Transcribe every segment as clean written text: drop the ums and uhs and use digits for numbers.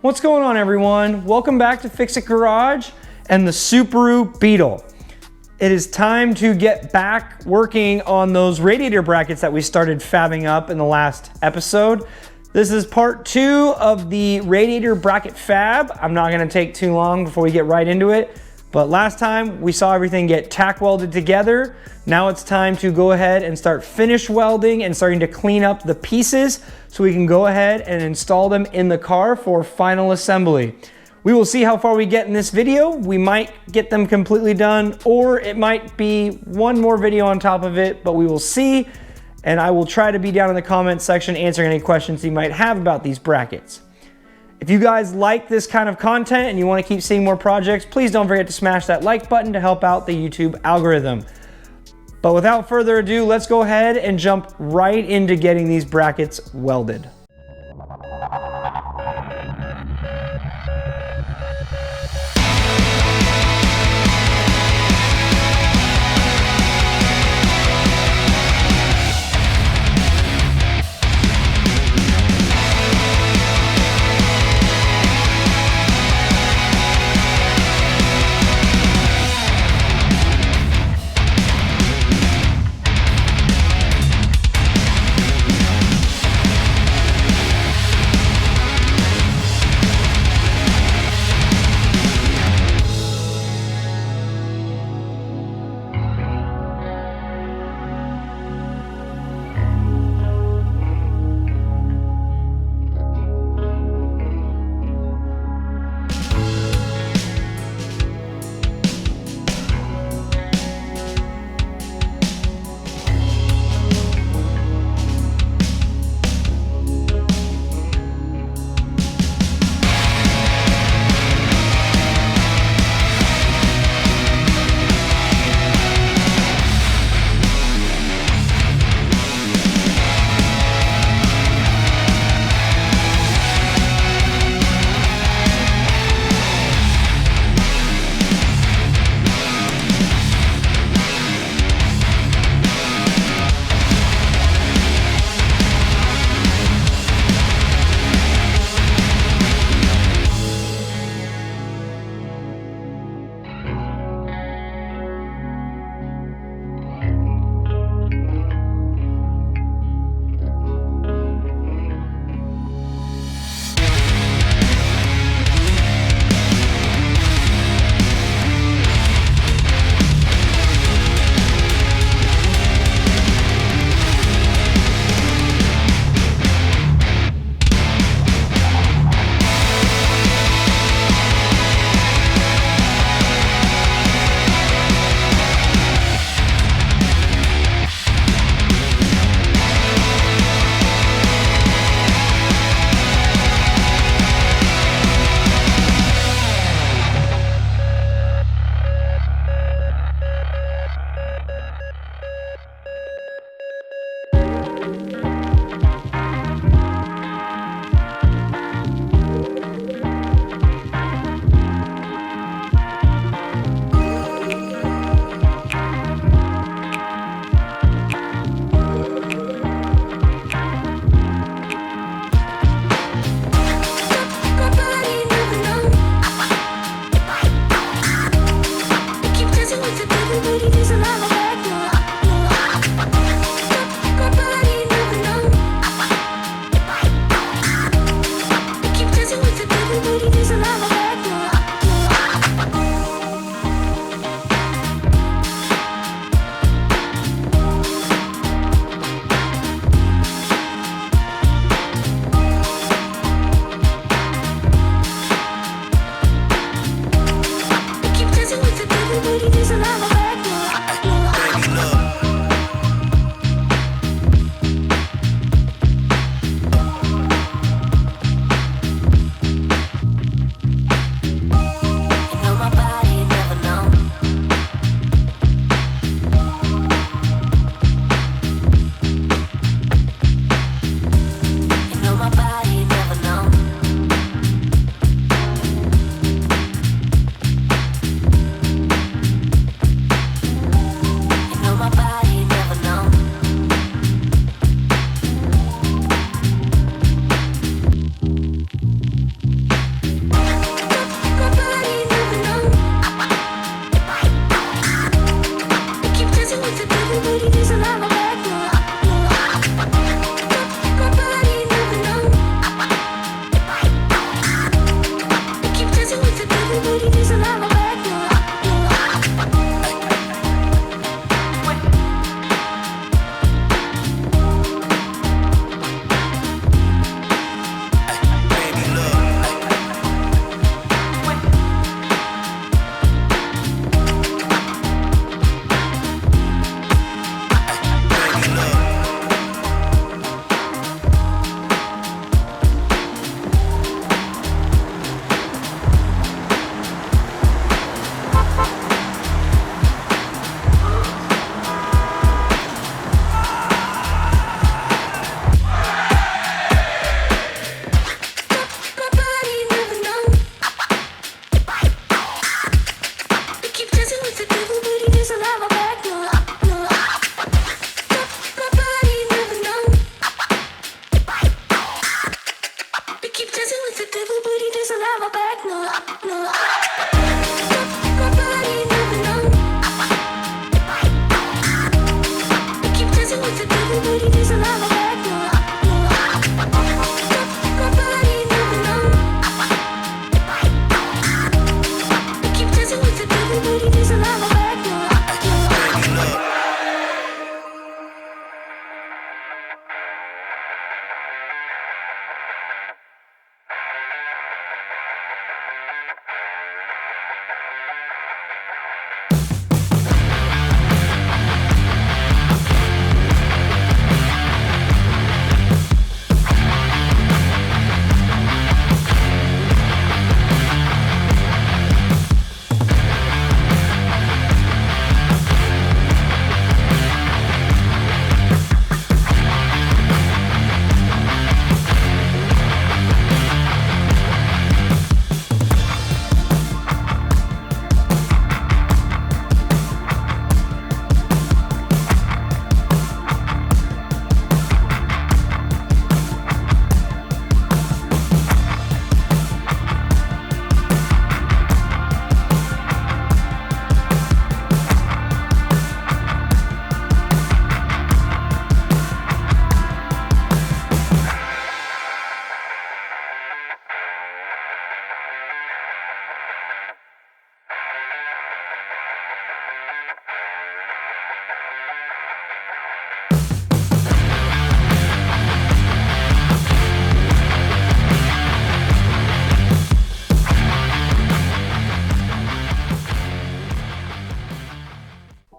What's going on, everyone? Welcome back to Fix It Garage and the Superu Beetle. It is time to get back working on those radiator brackets that we started fabbing up in the last episode. This is part 2 of the radiator bracket fab. I'm not gonna take too long before we get right into it, but last time we saw everything get tack welded together. Now it's time to go ahead and start finish welding and starting to clean up the pieces so we can go ahead and install them in the car for final assembly. We will see how far we get in this video. We might get them completely done, or it might be one more video on top of it, but we will see. And I will try to be down in the comments section answering any questions you might have about these brackets. If you guys like this kind of content and you want to keep seeing more projects, please don't forget to smash that like button to help out the YouTube algorithm. But without further ado, let's go ahead and jump right into getting these brackets welded.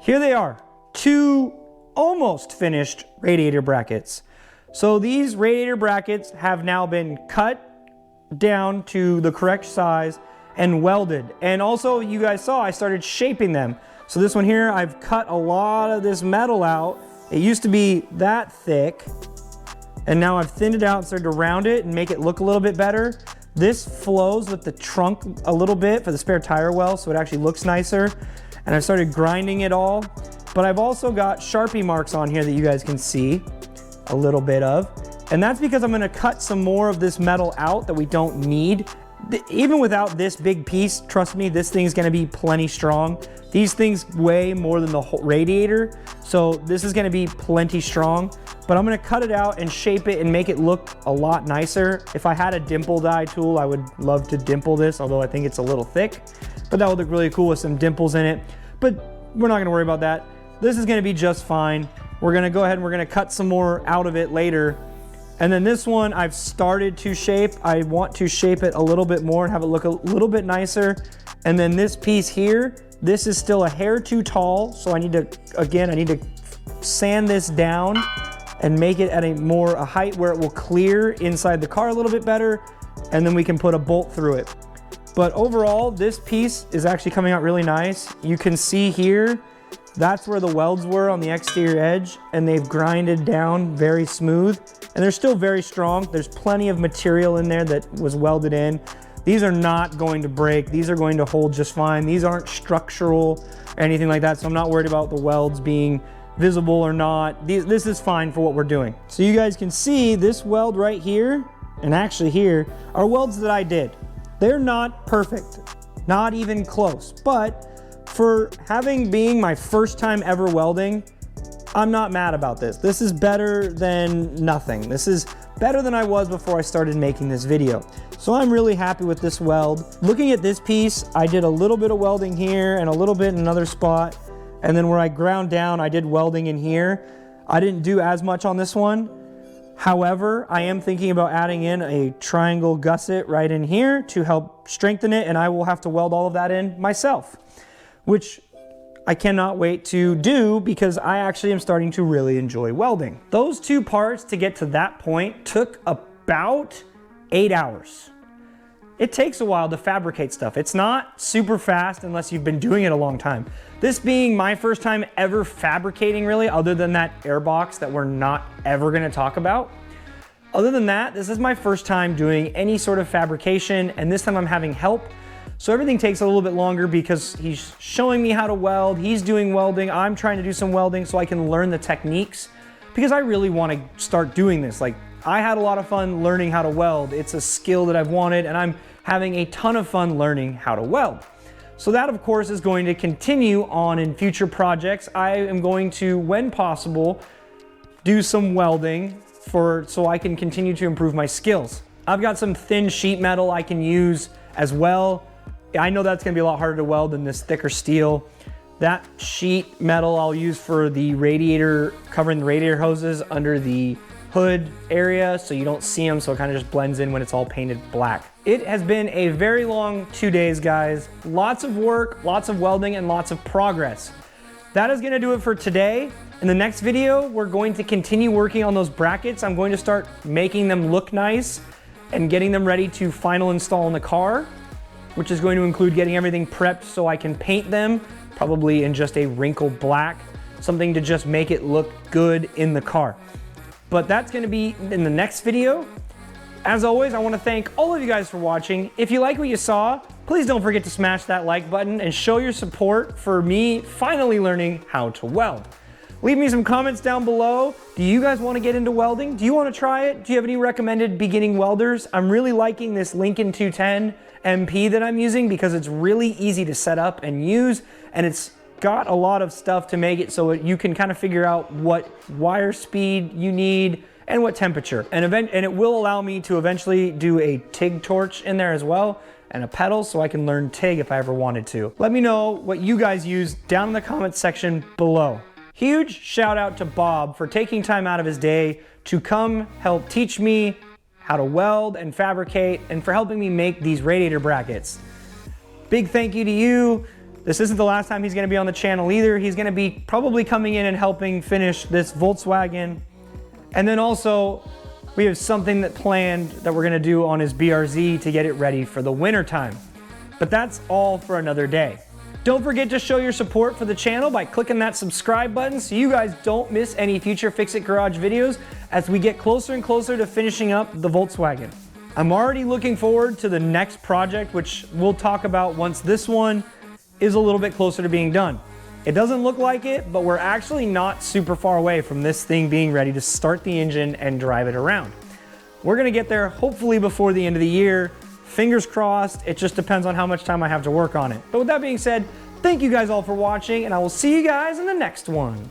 Here they are, 2 almost finished radiator brackets. So these radiator brackets have now been cut down to the correct size and welded. And also, you guys saw I started shaping them. So this one here, I've cut a lot of this metal out. It used to be that thick, and now I've thinned it out and started to round it and make it look a little bit better. This flows with the trunk a little bit for the spare tire well, so it actually looks nicer. And I've started grinding it all. But I've also got Sharpie marks on here that you guys can see a little bit of. And that's because I'm gonna cut some more of this metal out that we don't need. Even without this big piece, trust me, this thing's gonna be plenty strong. These things weigh more than the whole radiator, so this is gonna be plenty strong. But I'm gonna cut it out and shape it and make it look a lot nicer. If I had a dimple die tool, I would love to dimple this, although I think it's a little thick. But that would look really cool with some dimples in it. But we're not gonna worry about that. This is gonna be just fine. We're gonna go ahead and we're gonna cut some more out of it later. And then this one I've started to shape. I want to shape it a little bit more and have it look a little bit nicer. And then this piece here, this is still a hair too tall. So I need to, again, I need to sand this down and make it at a height where it will clear inside the car a little bit better. And then we can put a bolt through it. But overall, this piece is actually coming out really nice. You can see here, that's where the welds were on the exterior edge, and they've grinded down very smooth, and they're still very strong. There's plenty of material in there that was welded in. These are not going to break. These are going to hold just fine. These aren't structural or anything like that, so I'm not worried about the welds being visible or not. This is fine for what we're doing. So you guys can see this weld right here, and actually here, are welds that I did. They're not perfect, not even close, but for being my first time ever welding, I'm not mad about this. This is better than nothing. This is better than I was before I started making this video. So I'm really happy with this weld. Looking at this piece, I did a little bit of welding here and a little bit in another spot. And then where I ground down, I did welding in here. I didn't do as much on this one. However, I am thinking about adding in a triangle gusset right in here to help strengthen it, and I will have to weld all of that in myself, which I cannot wait to do because I actually am starting to really enjoy welding. Those two parts to get to that point took about 8 hours. It takes a while to fabricate stuff. It's not super fast unless you've been doing it a long time. This being my first time ever fabricating really, other than that air box that we're not ever gonna talk about. Other than that, this is my first time doing any sort of fabrication, and this time I'm having help. So everything takes a little bit longer because he's showing me how to weld, he's doing welding, I'm trying to do some welding so I can learn the techniques because I really want to start doing this. Like, I had a lot of fun learning how to weld. It's a skill that I've wanted, and I'm having a ton of fun learning how to weld. So that of course is going to continue on in future projects. I am going to, when possible, do some welding so I can continue to improve my skills. I've got some thin sheet metal I can use as well. I know that's gonna be a lot harder to weld than this thicker steel. That sheet metal I'll use for the radiator, covering the radiator hoses under the hood area so you don't see them, so it kind of just blends in when it's all painted black. It has been a very long 2 days, guys. Lots of work, lots of welding, and lots of progress. That is gonna do it for today. In the next video, we're going to continue working on those brackets. I'm going to start making them look nice and getting them ready to final install in the car, which is going to include getting everything prepped so I can paint them, probably in just a wrinkled black, something to just make it look good in the car. But that's gonna be in the next video. As always, I wanna thank all of you guys for watching. If you like what you saw, please don't forget to smash that like button and show your support for me finally learning how to weld. Leave me some comments down below. Do you guys wanna get into welding? Do you wanna try it? Do you have any recommended beginning welders? I'm really liking this Lincoln 210 MP that I'm using because it's really easy to set up and use, and it's got a lot of stuff to make it so you can kind of figure out what wire speed you need and what temperature. And it will allow me to eventually do a TIG torch in there as well, and a pedal so I can learn TIG if I ever wanted to. Let me know what you guys use down in the comments section below. Huge shout out to Bob for taking time out of his day to come help teach me how to weld and fabricate, and for helping me make these radiator brackets. Big thank you to you. This isn't the last time he's gonna be on the channel either. He's gonna be probably coming in and helping finish this Volkswagen. And then also, we have something planned that we're gonna do on his BRZ to get it ready for the winter time. But that's all for another day. Don't forget to show your support for the channel by clicking that subscribe button so you guys don't miss any future Fix It Garage videos as we get closer and closer to finishing up the Volkswagen. I'm already looking forward to the next project, which we'll talk about once this one is a little bit closer to being done. It doesn't look like it, but we're actually not super far away from this thing being ready to start the engine and drive it around. We're gonna get there hopefully before the end of the year. Fingers crossed, it just depends on how much time I have to work on it. But with that being said, thank you guys all for watching, and I will see you guys in the next one.